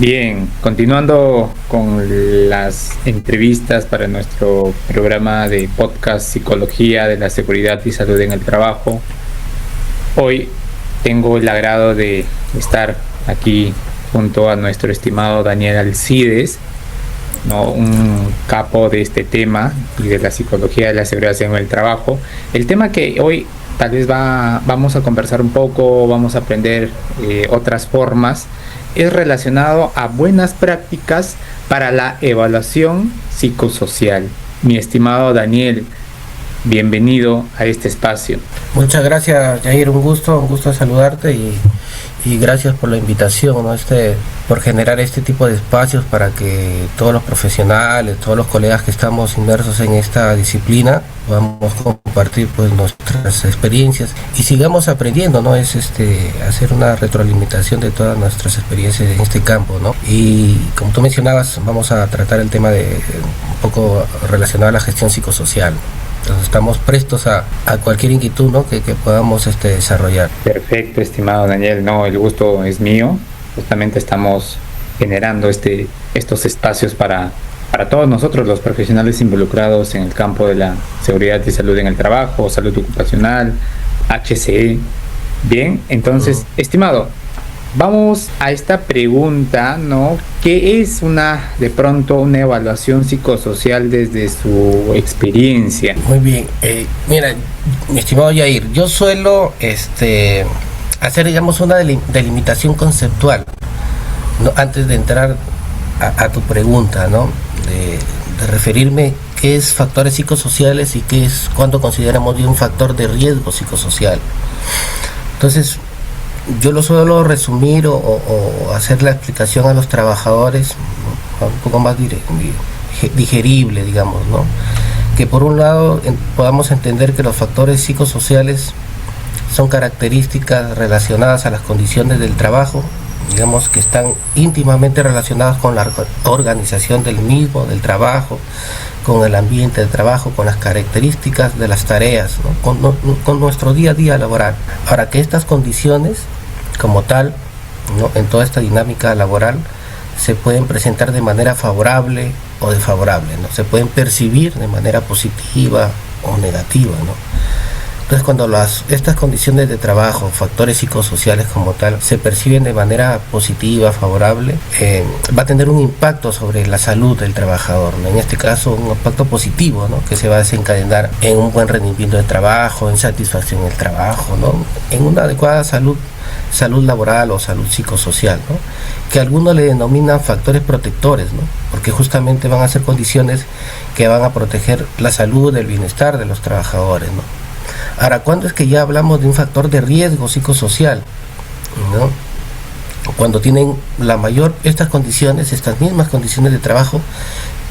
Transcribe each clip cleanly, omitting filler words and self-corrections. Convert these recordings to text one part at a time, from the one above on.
Bien, continuando con las entrevistas para nuestro programa de podcast Psicología de la Seguridad y Salud en el Trabajo, hoy tengo el agrado de estar aquí junto a nuestro estimado Daniel Alcides, ¿no? Un capo de este tema y de la psicología de la seguridad en el trabajo. El tema que hoy tal vez vamos a conversar un poco, vamos a aprender otras formas, es relacionado a buenas prácticas para la evaluación psicosocial. Mi estimado Daniel, bienvenido a este espacio. Muchas gracias, Jair, un gusto saludarte y gracias por la invitación, ¿no? Por generar este tipo de espacios para que todos los profesionales, todos los colegas que estamos inmersos en esta disciplina podamos compartir pues nuestras experiencias y sigamos aprendiendo, ¿no? Es hacer una retroalimentación de todas nuestras experiencias en este campo, ¿no? Y como tú mencionabas, vamos a tratar el tema de un poco relacionado a la gestión psicosocial. Entonces estamos prestos a cualquier inquietud, ¿no? que podamos desarrollar. Perfecto, estimado Daniel. No, el gusto es mío. Justamente estamos generando estos espacios para todos nosotros, los profesionales involucrados en el campo de la seguridad y salud en el trabajo, salud ocupacional, HCE. Bien, entonces, estimado, vamos a esta pregunta, ¿no? ¿Qué es de pronto una evaluación psicosocial desde su experiencia? Muy bien, mira, mi estimado Yair, yo suelo hacer, digamos, una delimitación conceptual, ¿no? Antes de entrar a tu pregunta, ¿no? De referirme qué es factores psicosociales y qué es cuando consideramos de un factor de riesgo psicosocial. Entonces, yo lo suelo resumir o hacer la explicación a los trabajadores un poco más digerible, digamos, ¿no? Que por un lado podamos entender que los factores psicosociales son características relacionadas a las condiciones del trabajo, digamos que están íntimamente relacionadas con la organización del mismo, del trabajo, con el ambiente de trabajo, con las características de las tareas, ¿no? con nuestro día a día laboral. Ahora, que estas condiciones como tal, ¿no? En toda esta dinámica laboral se pueden presentar de manera favorable o desfavorable, ¿no? Se pueden percibir de manera positiva o negativa, ¿no? Entonces, cuando estas condiciones de trabajo, factores psicosociales como tal, se perciben de manera positiva, favorable, va a tener un impacto sobre la salud del trabajador, ¿no? En este caso, un impacto positivo, ¿no? Que se va a desencadenar en un buen rendimiento de trabajo, en satisfacción del trabajo, ¿no? En una adecuada salud laboral o salud psicosocial, ¿no? Que algunos le denominan factores protectores, ¿no? Porque justamente van a ser condiciones que van a proteger la salud, el bienestar de los trabajadores, ¿no? Ahora, ¿cuándo es que ya hablamos de un factor de riesgo psicosocial, ¿no? Cuando tienen estas mismas condiciones de trabajo,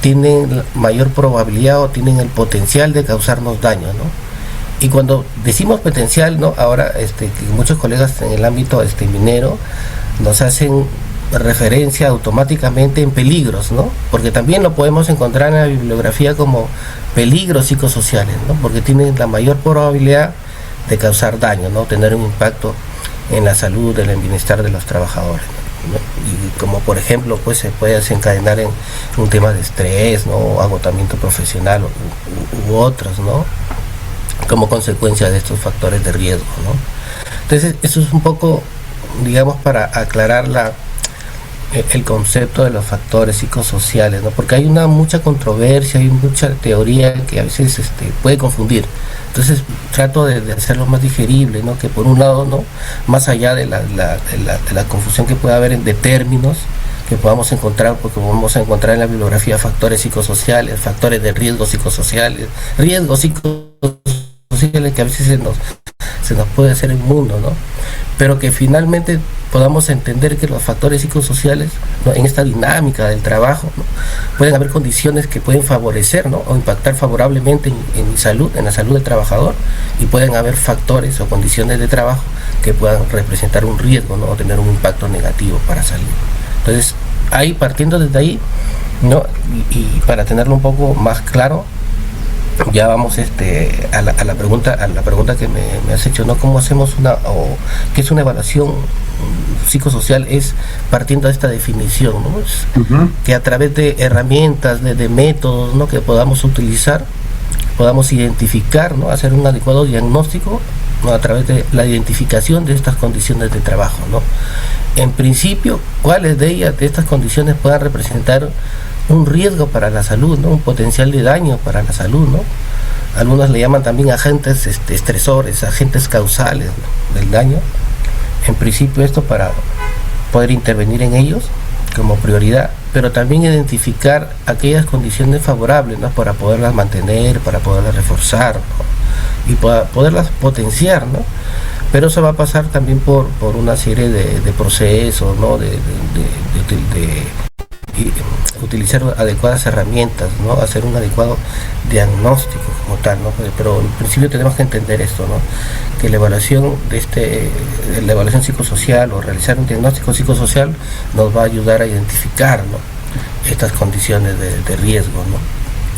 tienen mayor probabilidad o tienen el potencial de causarnos daño, ¿no? Y cuando decimos potencial, ¿no? Ahora que muchos colegas en el ámbito minero nos hacen referencia automáticamente en peligros, ¿no? Porque también lo podemos encontrar en la bibliografía como peligros psicosociales, ¿no? Porque tienen la mayor probabilidad de causar daño, ¿no? Tener un impacto en la salud, en el bienestar de los trabajadores, ¿no? Y como por ejemplo, pues se puede desencadenar en un tema de estrés, ¿no? Agotamiento profesional u otros, ¿no? Como consecuencia de estos factores de riesgo, ¿no? Entonces, eso es un poco, digamos, para aclarar el concepto de los factores psicosociales, ¿no? Porque hay mucha controversia, hay mucha teoría que a veces puede confundir. Entonces trato de hacerlo más digerible, ¿no? Que por un lado, ¿no? Más allá de la confusión que pueda haber de términos que podamos encontrar, porque vamos a encontrar en la bibliografía factores psicosociales, factores de riesgo psicosociales, riesgos psicosociales que a veces se nos puede hacer el mundo, ¿no? Pero que finalmente podamos entender que los factores psicosociales, ¿no? En esta dinámica del trabajo, ¿no? Pueden haber condiciones que pueden favorecer, ¿no? O impactar favorablemente en la salud del trabajador, y pueden haber factores o condiciones de trabajo que puedan representar un riesgo, ¿no? O tener un impacto negativo para salud. Entonces, partiendo desde ahí, ¿no? Y para tenerlo un poco más claro, ya vamos a la pregunta que me has hecho, ¿no? ¿Cómo hacemos qué es una evaluación psicosocial? Es partiendo de esta definición, ¿no? Que a través de herramientas, de métodos, ¿no?, que podamos utilizar, podamos identificar, ¿no?, hacer un adecuado diagnóstico, ¿no?, a través de la identificación de estas condiciones de trabajo, ¿no? En principio, cuáles de ellas, de estas condiciones, puedan representar un riesgo para la salud, ¿no?, un potencial de daño para la salud, ¿no? Algunos le llaman también agentes estresores, agentes causales, ¿no?, del daño. En principio, esto para poder intervenir en ellos como prioridad, pero también identificar aquellas condiciones favorables, ¿no?, para poderlas mantener, para poderlas reforzar, ¿no?, y para poderlas potenciar, ¿no? Pero eso va a pasar también por una serie de procesos, ¿no?, de utilizar adecuadas herramientas, ¿no?, hacer un adecuado diagnóstico como tal, ¿no? Pero en principio tenemos que entender esto, ¿no?, que la evaluación la evaluación psicosocial o realizar un diagnóstico psicosocial nos va a ayudar a identificar, ¿no?, estas condiciones de riesgo, ¿no?,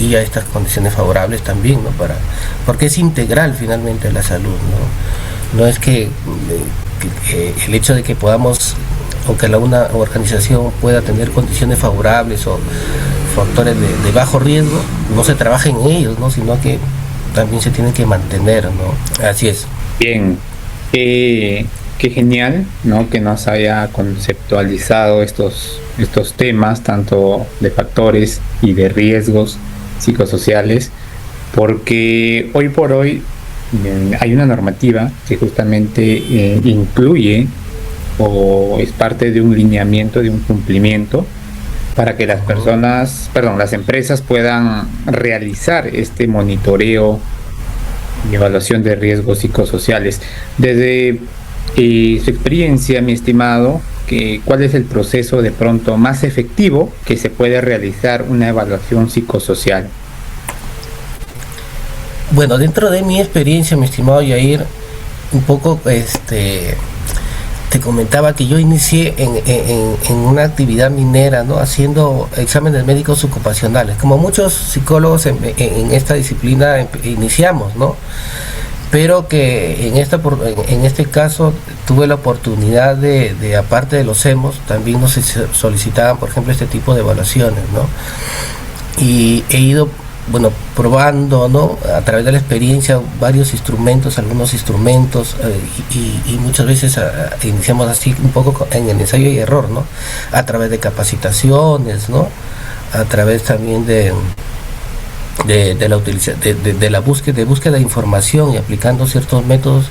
y a estas condiciones favorables también, ¿no?, porque es integral finalmente la salud, ¿no? No es que el hecho de que podamos, o que una organización pueda tener condiciones favorables o factores de bajo riesgo, no se trabaja en ellos, ¿no?, sino que también se tienen que mantener, ¿no? Así es. Bien, qué genial, ¿no?, que nos haya conceptualizado estos temas, tanto de factores y de riesgos psicosociales, porque hoy por hoy hay una normativa que justamente incluye o es parte de un lineamiento, de un cumplimiento, para que las las empresas puedan realizar este monitoreo y evaluación de riesgos psicosociales. Desde su experiencia, mi estimado, ¿cuál es el proceso de pronto más efectivo que se puede realizar una evaluación psicosocial? Bueno, dentro de mi experiencia, mi estimado Yair, un poco te comentaba que yo inicié en una actividad minera, ¿no?, haciendo exámenes médicos ocupacionales, como muchos psicólogos en esta disciplina iniciamos, ¿no? Pero que en este caso tuve la oportunidad de aparte de los EMOS, también nos solicitaban, por ejemplo, este tipo de evaluaciones, ¿no? Y he ido, bueno, probando, ¿no?, a través de la experiencia algunos instrumentos, y muchas veces iniciamos así un poco en el ensayo y error, ¿no?, a través de capacitaciones, ¿no?, a través también de la utilización de la búsqueda de información y aplicando ciertos métodos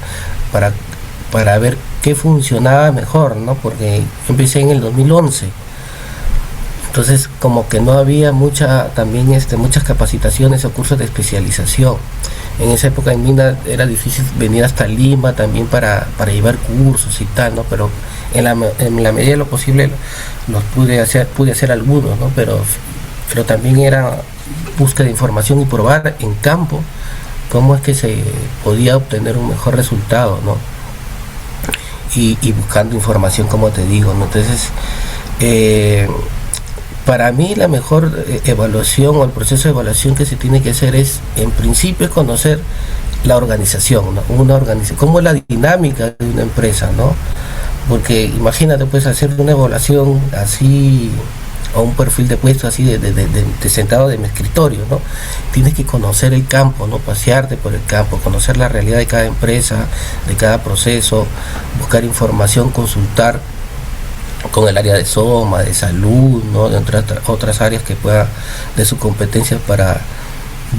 para ver qué funcionaba mejor, ¿no?, porque yo empecé en el 2011. Entonces, como que no había muchas capacitaciones o cursos de especialización. En esa época en mina era difícil venir hasta Lima también para llevar cursos y tal, ¿no? Pero en la medida de lo posible pude hacer algunos, ¿no? Pero también era búsqueda de información y probar en campo cómo es que se podía obtener un mejor resultado, ¿no? Y buscando información, como te digo, ¿no? Entonces, para mí la mejor evaluación o el proceso de evaluación que se tiene que hacer es, en principio, es conocer la organización, ¿no? Cómo es la dinámica de una empresa, ¿no? Porque imagínate, pues, hacer una evaluación así, o un perfil de puesto así de sentado de mi escritorio, ¿no? Tienes que conocer el campo, ¿no? Pasearte por el campo, conocer la realidad de cada empresa, de cada proceso, buscar información, consultar con el área de SOMA, de salud, ¿no?, de otras áreas que pueda de su competencia, para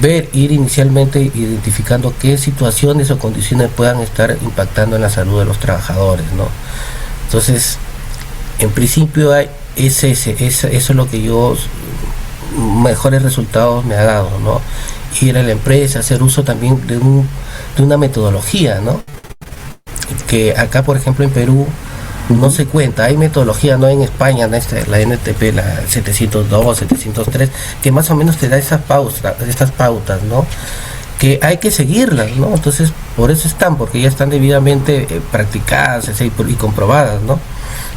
ir inicialmente identificando qué situaciones o condiciones puedan estar impactando en la salud de los trabajadores, ¿no? Entonces, en principio eso es lo que mejores resultados me ha dado, ¿no? Ir a la empresa, hacer uso también de una metodología, ¿no? Que acá, por ejemplo, en Perú no se cuenta, hay metodología, no en España, la NTP, la 702, 703, que más o menos te da estas pautas, ¿no?, que hay que seguirlas, ¿no? Entonces, por eso porque ya están debidamente practicadas y comprobadas, ¿no?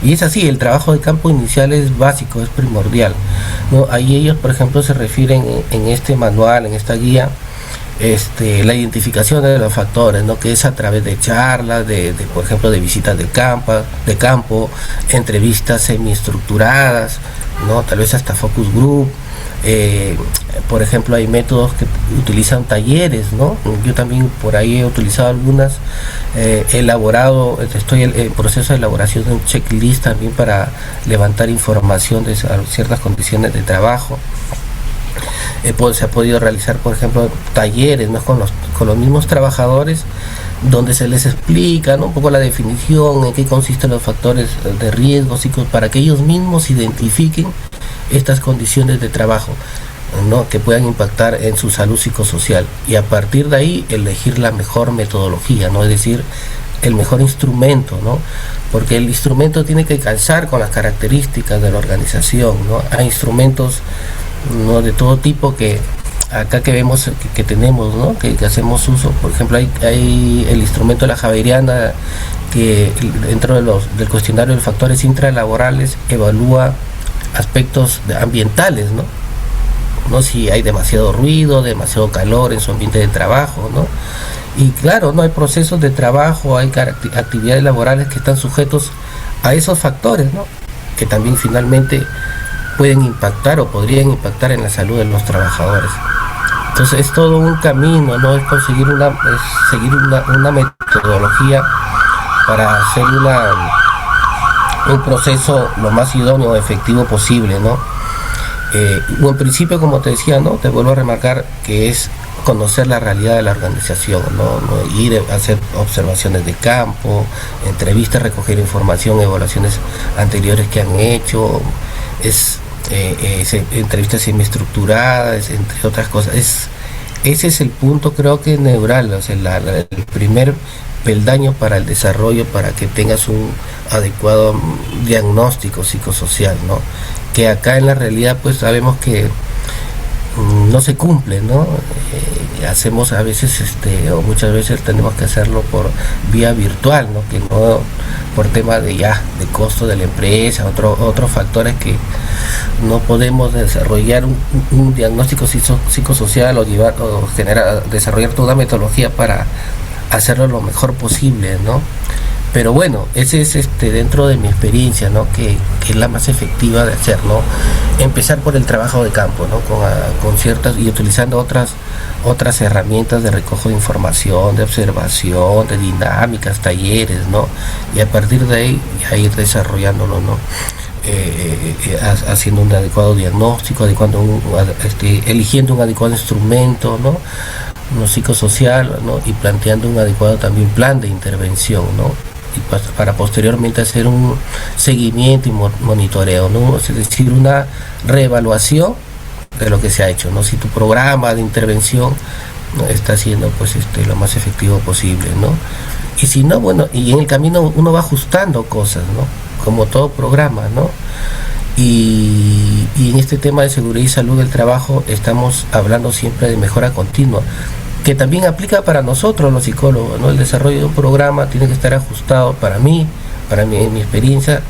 Y es así, el trabajo de campo inicial es básico, es primordial, ¿no? Ahí ellos, por ejemplo, se refieren en este manual, en esta guía, la identificación de los factores, ¿no? Que es a través de charlas, por ejemplo, de visitas de campo, entrevistas semiestructuradas, ¿no? Tal vez hasta focus group. Por ejemplo, hay métodos que utilizan talleres, ¿no? Yo también por ahí he utilizado algunas, estoy en proceso de elaboración de un checklist también para levantar información de ciertas condiciones de trabajo. Se ha podido realizar, por ejemplo, talleres, ¿no? con los mismos trabajadores, donde se les explica, ¿no? Un poco la definición, en qué consisten los factores de riesgo, para que ellos mismos identifiquen estas condiciones de trabajo, ¿no? Que puedan impactar en su salud psicosocial, y a partir de ahí elegir la mejor metodología, ¿no? Es decir, el mejor instrumento, ¿no? Porque el instrumento tiene que calzar con las características de la organización, ¿no? Hay instrumentos, ¿no? De todo tipo que acá que vemos que tenemos, ¿no? Que hacemos uso. Por ejemplo, hay el instrumento de la Javeriana, que dentro del cuestionario de factores intralaborales evalúa aspectos ambientales, ¿no? Si hay demasiado ruido, demasiado calor en su ambiente de trabajo, ¿no? Y claro, no hay procesos de trabajo, hay actividades laborales que están sujetos a esos factores, ¿no? Que también finalmente pueden impactar o podrían impactar en la salud de los trabajadores. Entonces es todo un camino, ¿no? Es seguir una metodología para hacer un proceso lo más idóneo o efectivo posible, ¿no? En principio, como te decía, ¿no? Te vuelvo a remarcar que es conocer la realidad de la organización, ¿no? Ir a hacer observaciones de campo, entrevistas, recoger información, evaluaciones anteriores que han hecho, entrevistas semiestructuradas, entre otras cosas. Ese es el punto, creo que neural, o sea, el primer peldaño para el desarrollo, para que tengas un adecuado diagnóstico psicosocial, ¿no? Que acá en la realidad pues sabemos que no se cumple, ¿no? Hacemos a veces, o muchas veces tenemos que hacerlo por vía virtual, ¿no? Que no por tema de costo de la empresa, otros factores que no podemos desarrollar un diagnóstico psicosocial o desarrollar toda una metodología para hacerlo lo mejor posible, ¿no? Pero bueno, ese es dentro de mi experiencia, ¿no? Que es la más efectiva de hacer, ¿no? Empezar por el trabajo de campo, ¿no? Con ciertas, y utilizando otras herramientas de recojo de información, de observación, de dinámicas, talleres, ¿no? Y a partir de ahí a ir desarrollándolo, ¿no? Haciendo un adecuado diagnóstico, eligiendo un adecuado instrumento, ¿no? Psicosocial, ¿no? Y planteando un adecuado también plan de intervención, ¿no? Y para posteriormente hacer un seguimiento y monitoreo, ¿no? Es decir, una reevaluación de lo que se ha hecho, ¿no? Si tu programa de intervención, ¿no? Está siendo pues lo más efectivo posible, ¿no? Y si no, bueno, y en el camino uno va ajustando cosas, ¿no? Como todo programa, ¿no? Y en este tema de seguridad y salud del trabajo estamos hablando siempre de mejora continua, que también aplica para nosotros los psicólogos, ¿no? El desarrollo de un programa tiene que estar ajustado para mí, en mi experiencia,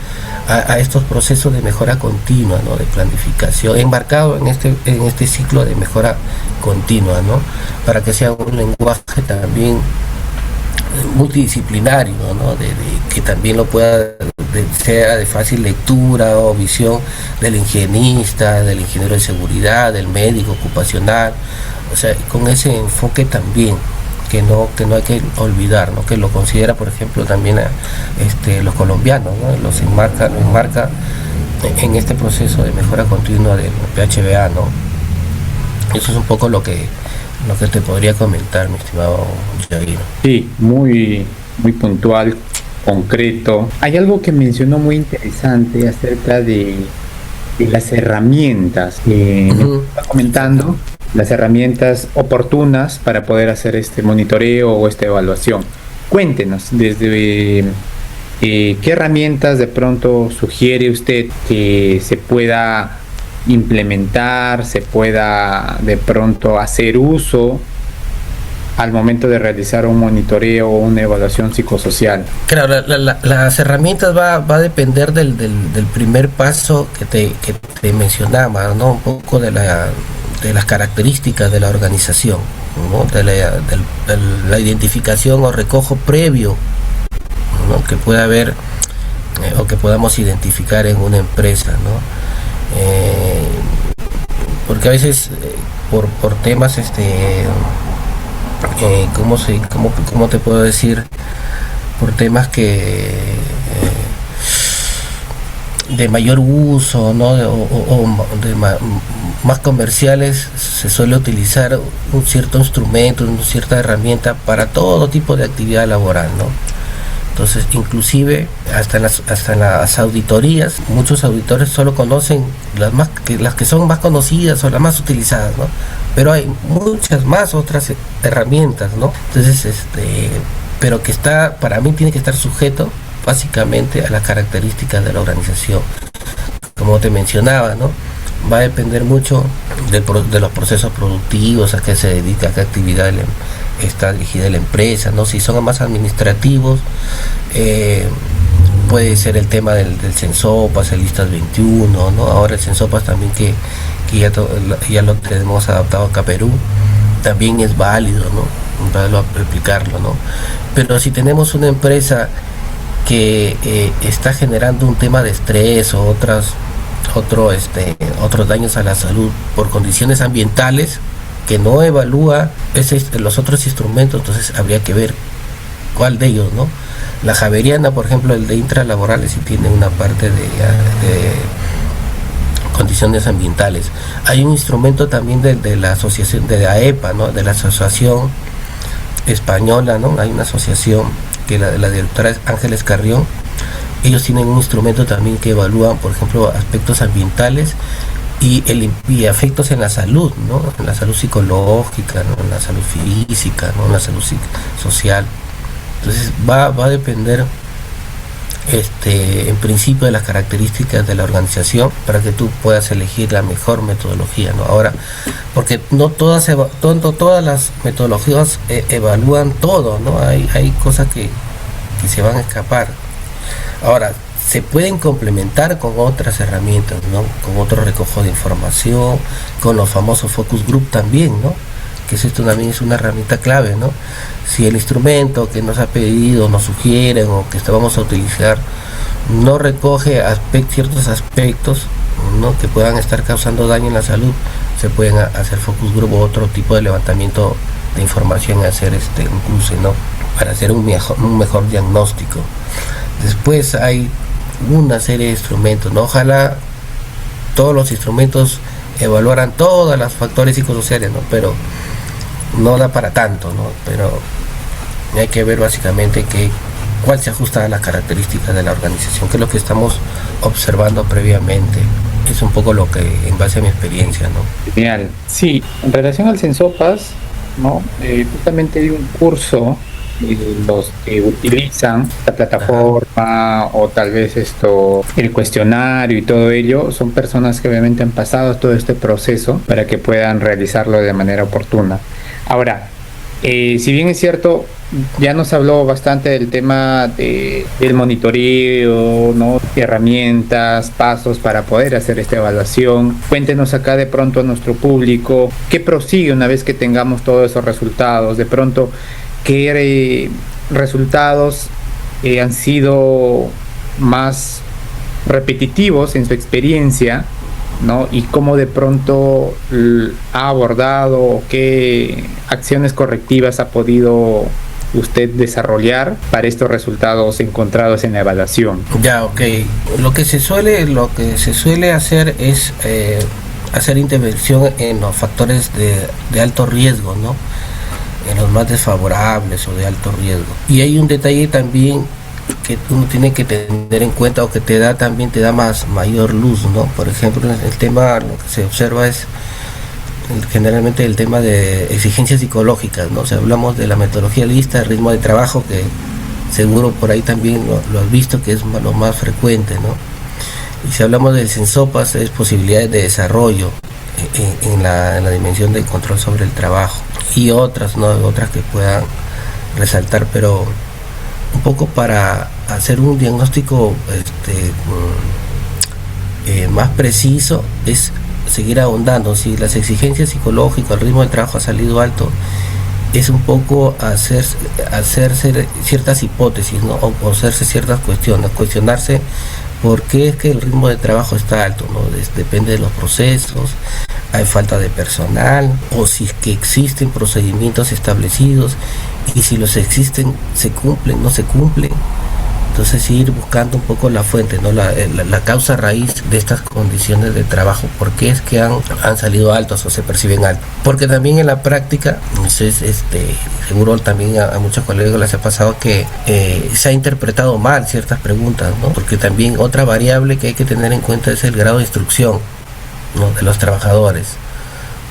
a estos procesos de mejora continua, ¿no? De planificación, embarcado en este ciclo de mejora continua, ¿no? Para que sea un lenguaje también multidisciplinario, ¿no? Que también lo pueda sea de fácil lectura o visión del higienista, del ingeniero de seguridad, del médico ocupacional, o sea, con ese enfoque también que no hay que olvidar, ¿no? Que lo considera, por ejemplo, también los colombianos, ¿no? Los enmarca en este proceso de mejora continua del PHBA, ¿no? Eso es un poco lo que te podría comentar, mi estimado Jair. Sí, muy puntual, concreto. Hay algo que mencionó muy interesante acerca de las herramientas. Me está comentando las herramientas oportunas para poder hacer este monitoreo o esta evaluación. Cuéntenos, desde qué herramientas de pronto sugiere usted que se pueda implementar, se pueda de pronto hacer uso al momento de realizar un monitoreo o una evaluación psicosocial. Claro, las herramientas va a depender del primer paso que te mencionaba, ¿no? Un poco de las características de la organización, ¿no? De la identificación o recojo previo, ¿no? Que pueda haber o que podamos identificar en una empresa, ¿no? Porque a veces por temas ¿cómo te puedo decir? Por temas que de mayor uso, ¿no? Más comerciales, se suele utilizar un cierto instrumento, una cierta herramienta para todo tipo de actividad laboral, ¿no? Entonces, inclusive hasta en las auditorías, muchos auditores solo conocen las que son más conocidas o las más utilizadas, ¿no? Pero hay muchas más otras herramientas, ¿no? Entonces, pero que para mí tiene que estar sujeto básicamente a las características de la organización. Como te mencionaba, ¿no? Va a depender mucho de los procesos productivos, a qué se dedica, a qué actividad está dirigida la empresa, ¿no? Si son más administrativos, puede ser el tema del Censopas, el Listas 21, ¿no? Ahora el Censopas también que ya lo tenemos adaptado acá a Perú, también es válido, ¿no? Para aplicarlo, ¿no? Pero si tenemos una empresa que está generando un tema de estrés o otros daños a la salud por condiciones ambientales que no evalúa los otros instrumentos, entonces habría que ver cuál de ellos, ¿no? La Javeriana, por ejemplo, el de intralaborales, sí tiene una parte de condiciones ambientales. Hay un instrumento también de la asociación de la EPA, ¿no? De la asociación española, ¿no? Hay una asociación que la directora es Ángeles Carrión. Ellos tienen un instrumento también que evalúan, por ejemplo, aspectos ambientales y efectos en la salud, ¿no? En la salud psicológica, ¿no? En la salud física, ¿no? En la salud social. Entonces va a depender en principio de las características de la organización para que tú puedas elegir la mejor metodología, ¿no? Ahora, porque no todas las metodologías evalúan todo, ¿no? Hay cosas que se van a escapar. Ahora, se pueden complementar con otras herramientas, ¿no? Con otro recojo de información, con los famosos focus group también, ¿no? Que esto también es una herramienta clave, ¿no? Si el instrumento que nos ha pedido, nos sugieren o que vamos a utilizar no recoge ciertos aspectos, ¿no? Que puedan estar causando daño en la salud, se pueden hacer focus group o otro tipo de levantamiento de información, hacer un cruce, ¿no? Para hacer un mejor diagnóstico. Después hay una serie de instrumentos, ¿no? Ojalá todos los instrumentos evaluaran todos los factores psicosociales, ¿no? Pero no da para tanto, ¿no? Pero hay que ver básicamente cuál se ajusta a las características de la organización, que es lo que estamos observando previamente. Es un poco lo que, en base a mi experiencia, ¿no? Genial. Sí, en relación al Censopas, ¿no? Justamente hay un curso los que utilizan la plataforma o tal vez el cuestionario y todo ello son personas que obviamente han pasado todo este proceso para que puedan realizarlo de manera oportuna. Ahora, si bien es cierto, ya nos habló bastante del tema del monitoreo, ¿no? Herramientas, pasos para poder hacer esta evaluación. Cuéntenos acá de pronto a nuestro público qué prosigue una vez que tengamos todos esos resultados. De pronto, qué resultados han sido más repetitivos en su experiencia, ¿no? Y cómo de pronto ha abordado o qué acciones correctivas ha podido usted desarrollar para estos resultados encontrados en la evaluación. Ya, ok. Lo que se suele hacer es hacer intervención en los factores de alto riesgo, ¿no? En los más desfavorables o de alto riesgo. Y hay un detalle también que uno tiene que tener en cuenta o que te da mayor luz, ¿no? Por ejemplo, el tema, lo que se observa es generalmente el tema de exigencias psicológicas, ¿no? O sea, hablamos de la metodología lista, el ritmo de trabajo, que seguro por ahí también lo has visto, que es lo más frecuente, ¿no? Y si hablamos del Censopas, es posibilidades de desarrollo en la dimensión del control sobre el trabajo y otras, ¿no? Otras que puedan resaltar, pero un poco para hacer un diagnóstico más preciso es seguir ahondando. Si las exigencias psicológicas, el ritmo de trabajo ha salido alto, es un poco hacerse ciertas hipótesis, ¿no? O hacerse ciertas cuestiones, cuestionarse por qué es que el ritmo de trabajo está alto, ¿no? Depende de los procesos, hay falta de personal, o si es que existen procedimientos establecidos, y si los existen, se cumplen, no se cumplen. Entonces ir buscando un poco la fuente, ¿no? La causa raíz de estas condiciones de trabajo, por qué es que han salido altos o se perciben altos. Porque también en la práctica, entonces, seguro también a muchos colegas les ha pasado que se ha interpretado mal ciertas preguntas, ¿no? Porque también otra variable que hay que tener en cuenta es el grado de instrucción, ¿no?, de los trabajadores.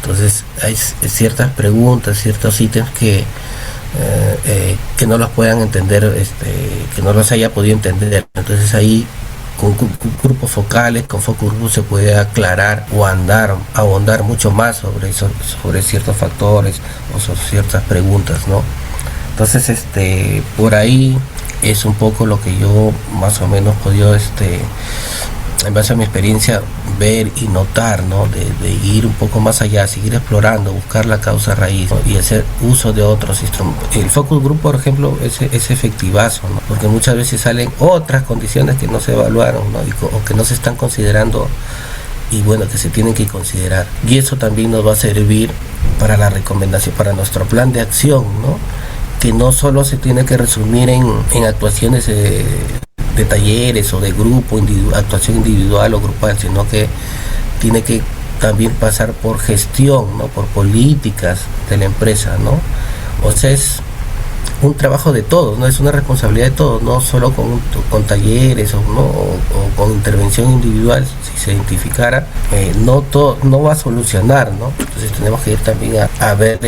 Entonces hay ciertas preguntas, ciertos ítems que no los puedan entender, que no los haya podido entender. Entonces ahí con grupos focales, con focus group, se puede aclarar o ahondar mucho más sobre ciertos factores o sobre ciertas preguntas, ¿no? Entonces por ahí es un poco lo que yo más o menos he podido en base a mi experiencia ver y notar, ¿no? De ir un poco más allá, seguir explorando, buscar la causa raíz, ¿no?, y hacer uso de otros instrumentos. El focus group, por ejemplo, es efectivazo, ¿no? Porque muchas veces salen otras condiciones que no se evaluaron, ¿no? O que no se están considerando, y bueno, que se tienen que considerar. Y eso también nos va a servir para la recomendación, para nuestro plan de acción, ¿no? Que no solo se tiene que resumir en actuaciones de talleres o de grupo, actuación individual o grupal, sino que tiene que también pasar por gestión, ¿no?, por políticas de la empresa, ¿no? O sea, es un trabajo de todos, ¿no? Es una responsabilidad de todos, no solo con talleres o con intervención individual. Si se identificara, no va a solucionar, ¿no? Entonces tenemos que ir también a ver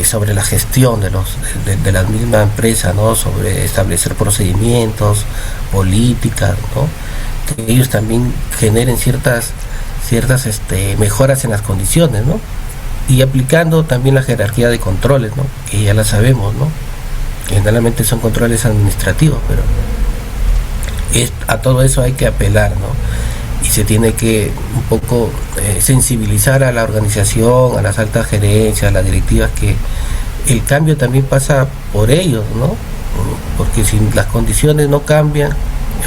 sobre la gestión de la misma empresa, ¿no? Sobre establecer procedimientos, políticas, ¿no? Que ellos también generen ciertas mejoras en las condiciones, ¿no? Y aplicando también la jerarquía de controles, ¿no? Que ya la sabemos, ¿no? Generalmente son controles administrativos, pero a todo eso hay que apelar, ¿no? Y se tiene que un poco sensibilizar a la organización, a las altas gerencias, a las directivas, que el cambio también pasa por ellos, ¿no? Porque si las condiciones no cambian,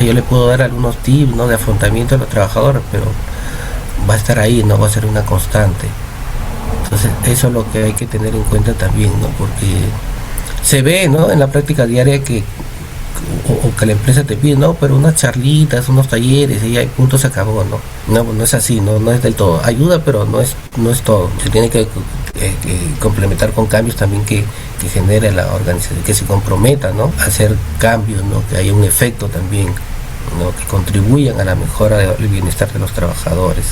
yo le puedo dar algunos tips, ¿no?, de afrontamiento a los trabajadores, pero va a estar ahí, no va a ser una constante. Entonces eso es lo que hay que tener en cuenta también, ¿no? Porque se ve, ¿no?, en la práctica diaria que la empresa te pide, no, pero unas charlitas, unos talleres, y ahí punto, se acabó, ¿no? No es así, no es del todo. Ayuda, pero no es todo. Se tiene que complementar con cambios también que genere la organización, que se comprometa, ¿no?, a hacer cambios, ¿no?, que haya un efecto también, ¿no?, que contribuyan a la mejora del bienestar de los trabajadores.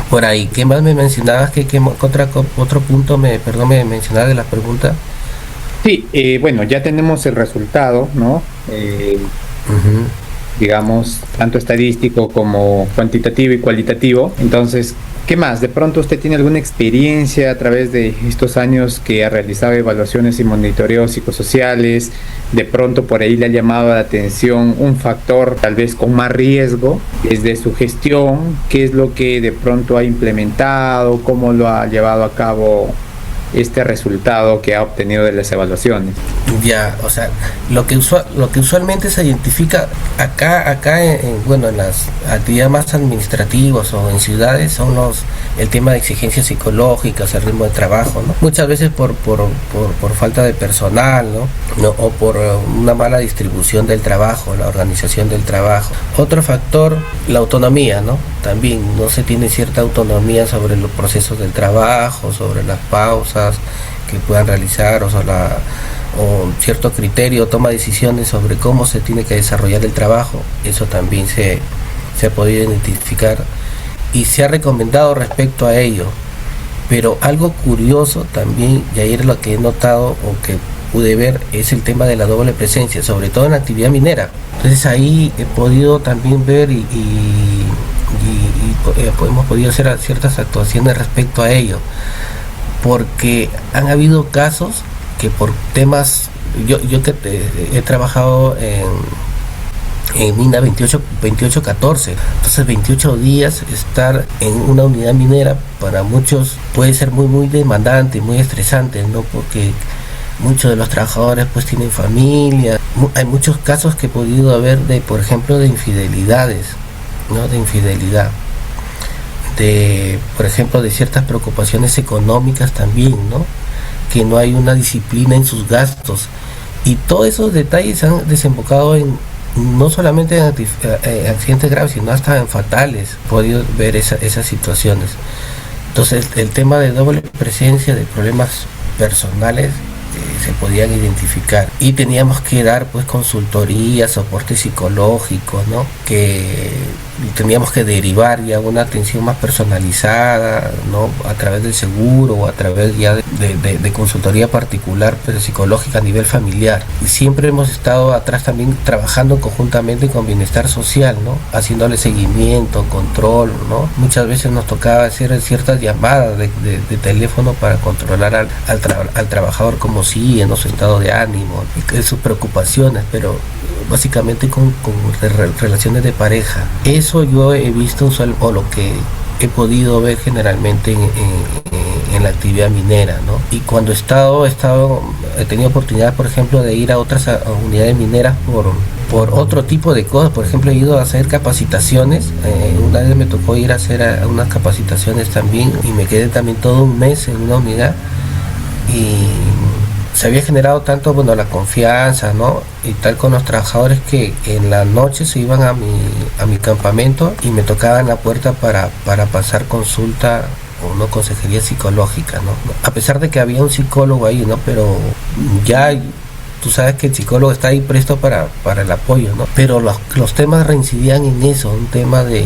Por ahí, ¿qué más me mencionabas? Otro punto me mencionabas de la pregunta? Sí, bueno, ya tenemos el resultado, ¿no? Digamos, tanto estadístico como cuantitativo y cualitativo. Entonces, ¿qué más? De pronto usted tiene alguna experiencia a través de estos años que ha realizado evaluaciones y monitoreos psicosociales. De pronto por ahí le ha llamado la atención un factor tal vez con más riesgo desde su gestión. ¿Qué es lo que de pronto ha implementado? ¿Cómo lo ha llevado a cabo este resultado que ha obtenido de las evaluaciones? Ya, o sea, lo que usualmente se identifica acá en las actividades más administrativas o en ciudades son el tema de exigencias psicológicas, el ritmo de trabajo, ¿no? Muchas veces por falta de personal, ¿no? O por una mala distribución del trabajo, la organización del trabajo. Otro factor, la autonomía, ¿no? También no se tiene cierta autonomía sobre los procesos del trabajo, sobre las pausas que puedan realizar, o cierto criterio, toma decisiones sobre cómo se tiene que desarrollar el trabajo. Eso también se ha podido identificar y se ha recomendado respecto a ello. Pero algo curioso también, y ayer lo que he notado o que pude ver, es el tema de la doble presencia, sobre todo en la actividad minera. Entonces ahí he podido también ver y hemos podido hacer ciertas actuaciones respecto a ello, porque han habido casos que por temas, yo que he trabajado en mina 2814. Entonces 28 días estar en una unidad minera para muchos puede ser muy demandante, muy estresante, ¿no? Porque muchos de los trabajadores pues tienen familia. Hay muchos casos que he podido haber de, por ejemplo, de infidelidades, ¿no? De infidelidad, de, por ejemplo, de ciertas preocupaciones económicas también, ¿no? Que no hay una disciplina en sus gastos, y todos esos detalles han desembocado en no solamente en accidentes graves, sino hasta en fatales. He podido ver esas situaciones. Entonces el tema de doble presencia de problemas personales se podían identificar, y teníamos que dar pues consultoría, soporte psicológico, ¿no? Que teníamos que derivar ya una atención más personalizada, ¿no? A través del seguro o a través ya de consultoría particular, pero psicológica a nivel familiar. Y siempre hemos estado atrás también trabajando conjuntamente con bienestar social, ¿no? Haciéndole seguimiento, control, ¿no? Muchas veces nos tocaba hacer ciertas llamadas de teléfono para controlar al trabajador, como sigue, en su estado de ánimo, sus preocupaciones, pero básicamente con relaciones de pareja. Eso yo he visto, o lo que he podido ver generalmente en la actividad minera, ¿no? Y cuando he tenido oportunidad, por ejemplo, de ir a otras unidades mineras por otro tipo de cosas. Por ejemplo, he ido a hacer capacitaciones. Una vez me tocó ir a hacer unas capacitaciones también, y me quedé también todo un mes en una unidad, y se había generado tanto, bueno, la confianza, ¿no? Y tal con los trabajadores, que en la noche se iban a mi campamento y me tocaban la puerta para pasar consulta o no, consejería psicológica, ¿no? A pesar de que había un psicólogo ahí, ¿no? Pero ya tú sabes que el psicólogo está ahí presto para el apoyo, ¿no? Pero los temas reincidían en eso, un tema de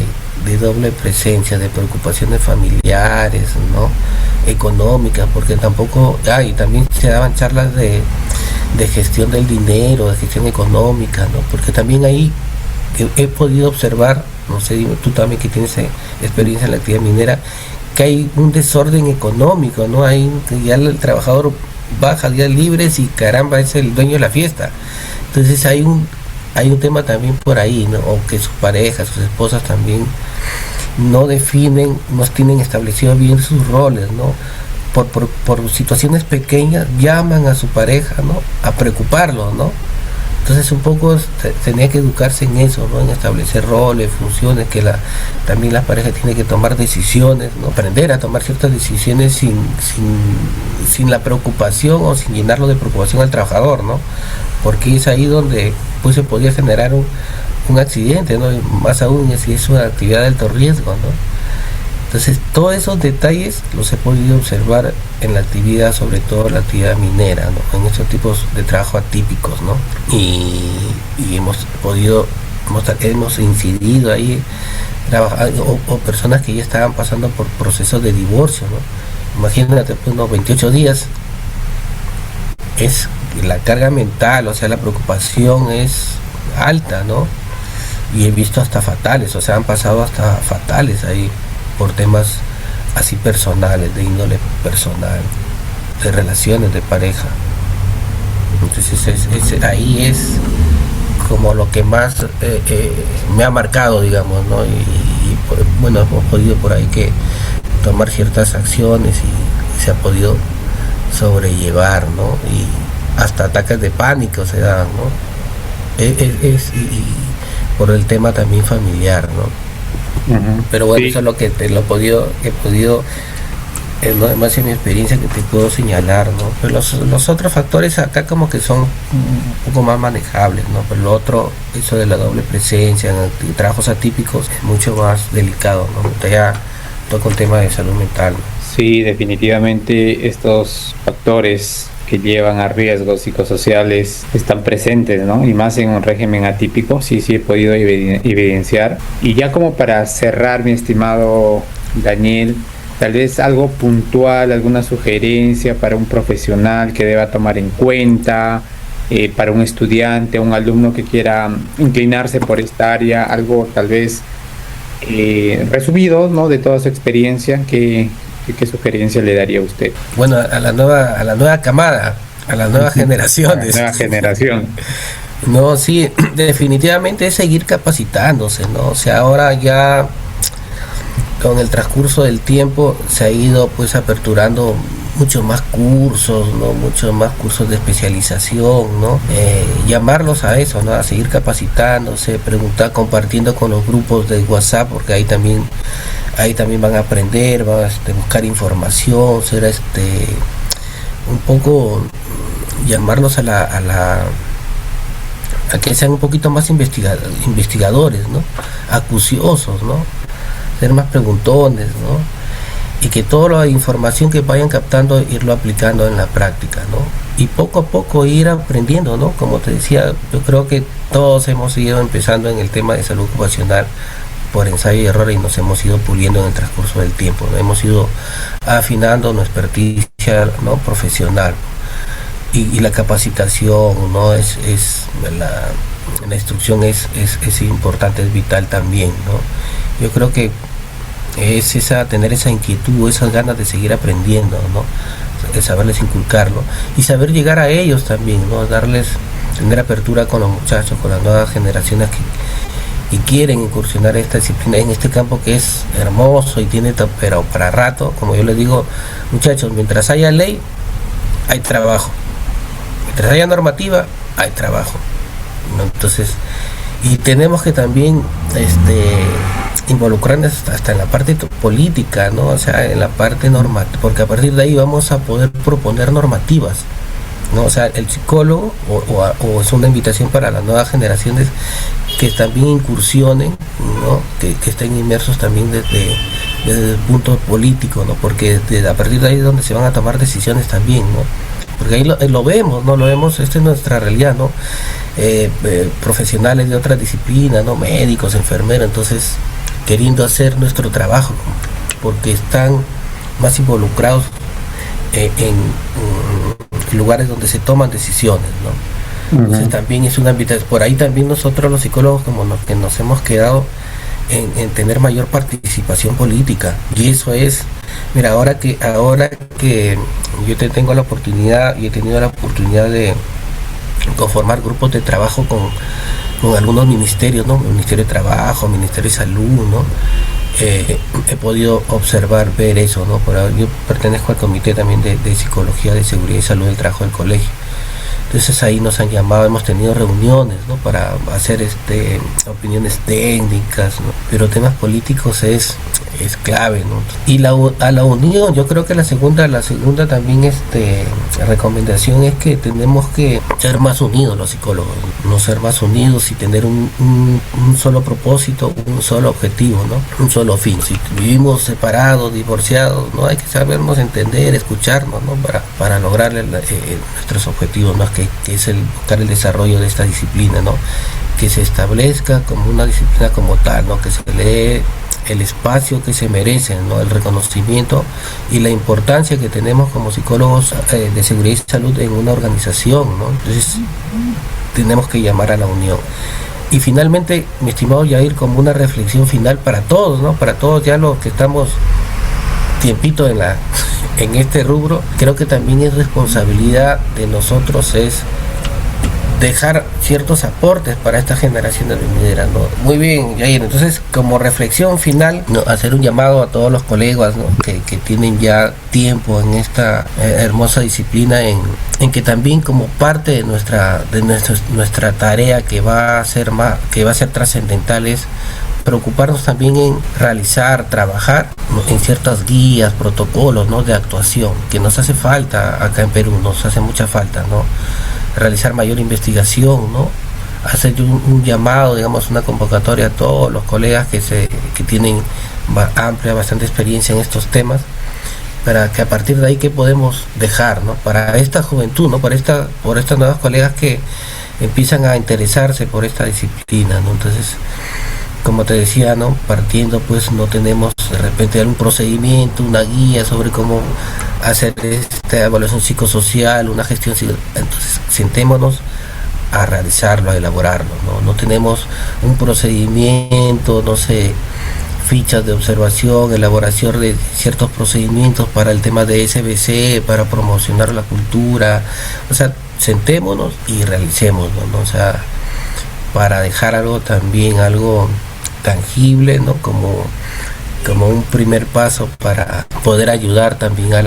doble presencia, de preocupaciones familiares, ¿no? Económicas, porque tampoco, y también se daban charlas de gestión del dinero, de gestión económica, ¿no? Porque también ahí he podido observar, no sé, tú también que tienes experiencia en la actividad minera, que hay un desorden económico, ¿no? Ya el trabajador baja días libres y caramba, es el dueño de la fiesta. Entonces hay un tema también por ahí, ¿no? O que sus parejas, sus esposas también no tienen establecido bien sus roles, ¿no? Por situaciones pequeñas llaman a su pareja, ¿no? A preocuparlo, ¿no? Entonces un poco tenía que educarse en eso, ¿no? En establecer roles, funciones, que también la pareja tiene que tomar decisiones, ¿no? Aprender a tomar ciertas decisiones sin la preocupación, o sin llenarlo de preocupación al trabajador, ¿no? Porque es ahí donde pues se podía generar un accidente, ¿no? Y más aún si es una actividad de alto riesgo, ¿no? Entonces todos esos detalles los he podido observar en la actividad, sobre todo la actividad minera, ¿no? En estos tipos de trabajo atípicos, ¿no? Y hemos incidido ahí, o personas que ya estaban pasando por procesos de divorcio, ¿no? Imagínate, pues, 28 días es la carga mental, o sea, la preocupación es alta, ¿no? Y he visto hasta fatales, o sea, han pasado hasta fatales ahí por temas así personales, de índole personal, de relaciones de pareja. Entonces ahí es como lo que más me ha marcado, digamos, ¿no? Y bueno, hemos podido por ahí que tomar ciertas acciones, y se ha podido sobrellevar, ¿no? Y hasta ataques de pánico se dan, ¿no? Y por el tema también familiar, ¿no? Uh-huh. Pero bueno, sí. Eso es lo que he podido en base a mi experiencia, que te puedo señalar, ¿no? Pero los otros factores acá como que son un poco más manejables, ¿no? Pero lo otro, eso de la doble presencia en trabajos atípicos, es mucho más delicado, ¿no? Ya toca un tema de salud mental, ¿no? Sí, definitivamente estos factores que llevan a riesgos psicosociales están presentes, ¿no? Y más en un régimen atípico, sí he podido evidenciar. Y ya como para cerrar, mi estimado Daniel, tal vez algo puntual, alguna sugerencia para un profesional que deba tomar en cuenta, para un estudiante, un alumno que quiera inclinarse por esta área, algo tal vez resumido, ¿no? De toda su experiencia, ¿qué sugerencia le daría a usted? Bueno, a la nueva camada, a las nuevas generaciones. A la nueva generación. No, sí, definitivamente es seguir capacitándose, ¿no? O sea, ahora ya con el transcurso del tiempo se ha ido pues aperturando muchos más cursos, ¿no? Muchos más cursos de especialización, ¿no? Llamarlos a eso, ¿no? A seguir capacitándose, preguntar, compartiendo con los grupos de WhatsApp, porque ahí también van a aprender, van a buscar información, ser un poco llamarlos a que sean un poquito más investigadores, ¿no? Acuciosos, ¿no? Ser más preguntones, ¿no? Y que toda la información que vayan captando, irlo aplicando en la práctica, ¿no? Y poco a poco ir aprendiendo, ¿no? Como te decía, yo creo que todos hemos ido empezando en el tema de salud ocupacional por ensayo y error y nos hemos ido puliendo en el transcurso del tiempo, ¿no? Hemos ido afinando nuestra experticia, ¿no? Profesional. Y la capacitación, ¿no? La instrucción es importante, es vital también, ¿no? Yo creo que es tener esa inquietud, esas ganas de seguir aprendiendo, ¿no? Saberles inculcarlo y saber llegar a ellos también, ¿no? Tener apertura con los muchachos, con las nuevas generaciones que quieren incursionar esta disciplina en este campo que es hermoso y tiene, pero para rato, como yo les digo, muchachos, mientras haya ley, hay trabajo. Mientras haya normativa, hay trabajo, ¿no? Entonces, y tenemos que también involucrarnos hasta en la parte política, ¿no? O sea, en la parte normativa, porque a partir de ahí vamos a poder proponer normativas, ¿no? O sea, el psicólogo, o es una invitación para las nuevas generaciones que también incursionen, ¿no? Que estén inmersos también desde el punto político, ¿no? Porque a partir de ahí es donde se van a tomar decisiones también, ¿no? Porque ahí lo vemos, ¿no? Lo vemos, esta es nuestra realidad, ¿no? Profesionales de otras disciplinas, ¿no? Médicos, enfermeros, entonces queriendo hacer nuestro trabajo, porque están más involucrados en lugares donde se toman decisiones, ¿no? Uh-huh. Entonces también es una invitación, por ahí también nosotros los psicólogos que nos hemos quedado en tener mayor participación política, y eso es, mira, ahora que yo tengo la oportunidad y he tenido la oportunidad de conformar grupos de trabajo con algunos ministerios, ¿no? Ministerio de Trabajo, Ministerio de Salud, ¿no? He podido observar, ver eso, ¿no? Yo pertenezco al comité también de Psicología, de Seguridad y Salud del Trabajo del colegio. Entonces ahí nos han llamado, hemos tenido reuniones, ¿no? Para hacer opiniones técnicas, ¿no? Pero temas políticos es clave, ¿no? Y a la unión, yo creo que la segunda también recomendación es que tenemos que ser más unidos los psicólogos, no ser más unidos y tener un solo propósito, un solo objetivo, ¿no? Un solo fin. Si vivimos separados, divorciados, no hay que sabernos entender, escucharnos, ¿no? Para lograr nuestros objetivos, ¿no? Que es buscar el desarrollo de esta disciplina, ¿no? Que se establezca como una disciplina como tal, ¿no? Que se le dé el espacio que se merecen, ¿no? El reconocimiento y la importancia que tenemos como psicólogos de seguridad y salud en una organización, ¿no? Entonces tenemos que llamar a la unión. Y finalmente, mi estimado Yair, como una reflexión final para todos, ¿no? Para todos ya los que estamos tiempito en este rubro, creo que también es responsabilidad de nosotros es dejar ciertos aportes para esta generación de venideras, ¿no? Muy bien, Yair, entonces como reflexión final, ¿no? Hacer un llamado a todos los colegas, ¿no? que tienen ya tiempo en esta hermosa disciplina, en que también como parte de nuestra tarea que va a ser trascendental es preocuparnos también en realizar, trabajar, ¿no? En ciertas guías, protocolos, ¿no? De actuación, que nos hace falta acá en Perú, nos hace mucha falta, ¿no? Realizar mayor investigación, ¿no? Hacer un llamado, digamos, una convocatoria a todos los colegas que tienen bastante experiencia en estos temas, para que a partir de ahí qué podemos dejar, ¿no? Para esta juventud, ¿no? Por estas nuevas colegas que empiezan a interesarse por esta disciplina, ¿no? Entonces, como te decía, ¿no? Partiendo, pues no tenemos de repente algún procedimiento, una guía sobre cómo hacer esta evaluación psicosocial, una gestión, entonces sentémonos a realizarlo, a elaborarlo, ¿no? No tenemos un procedimiento, no sé, fichas de observación, elaboración de ciertos procedimientos para el tema de SBC, para promocionar la cultura, o sea, sentémonos y realicémoslo, ¿no? O sea, para dejar algo también, algo tangible, ¿no? Como un primer paso para poder ayudar también a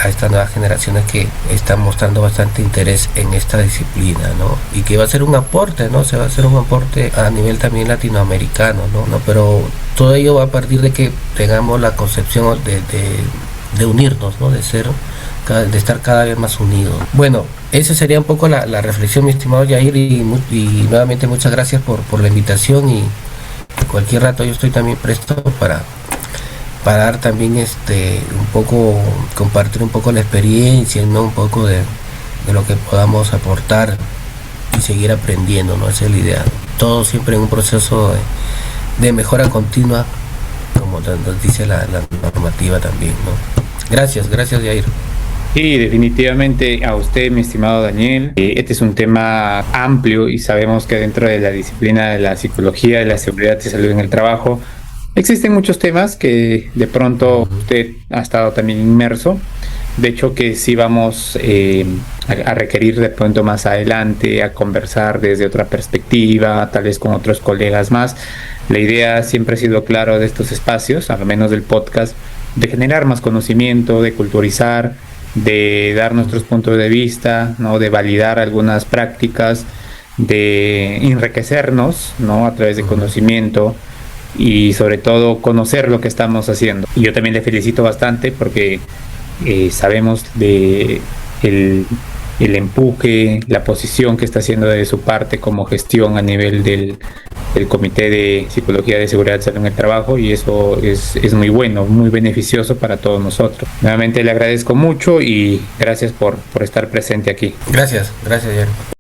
estas nuevas generaciones que están mostrando bastante interés en esta disciplina, ¿no? Y que va a ser un aporte, ¿no? Se va a hacer un aporte a nivel también latinoamericano, ¿no? Pero todo ello va a partir de que tengamos la concepción de unirnos, ¿no? De estar cada vez más unidos. Bueno, esa sería un poco la reflexión, mi estimado Yair, y nuevamente muchas gracias por la invitación, y cualquier rato yo estoy también presto para dar también un poco, compartir un poco la experiencia, ¿no? Un poco de lo que podamos aportar y seguir aprendiendo, ¿no? Esa es la idea. Todo siempre en un proceso de mejora continua, como nos dice la normativa también, ¿no? Gracias Yair. Sí, definitivamente a usted, mi estimado Daniel. Este es un tema amplio y sabemos que dentro de la disciplina de la psicología, de la seguridad y salud en el trabajo, existen muchos temas que de pronto usted ha estado también inmerso. De hecho, que sí vamos a requerir de pronto más adelante a conversar desde otra perspectiva, tal vez con otros colegas más. La idea siempre ha sido claro de estos espacios, al menos del podcast, de generar más conocimiento, de culturizar, de dar nuestros puntos de vista, ¿no? De validar algunas prácticas, de enriquecernos, ¿no? A través de conocimiento y sobre todo conocer lo que estamos haciendo. Y yo también le felicito bastante porque sabemos de el empuje, la posición que está haciendo de su parte como gestión a nivel del Comité de Psicología de Seguridad y Salud en el Trabajo, y eso es muy bueno, muy beneficioso para todos nosotros. Nuevamente le agradezco mucho y gracias por estar presente aquí. Gracias, Jan.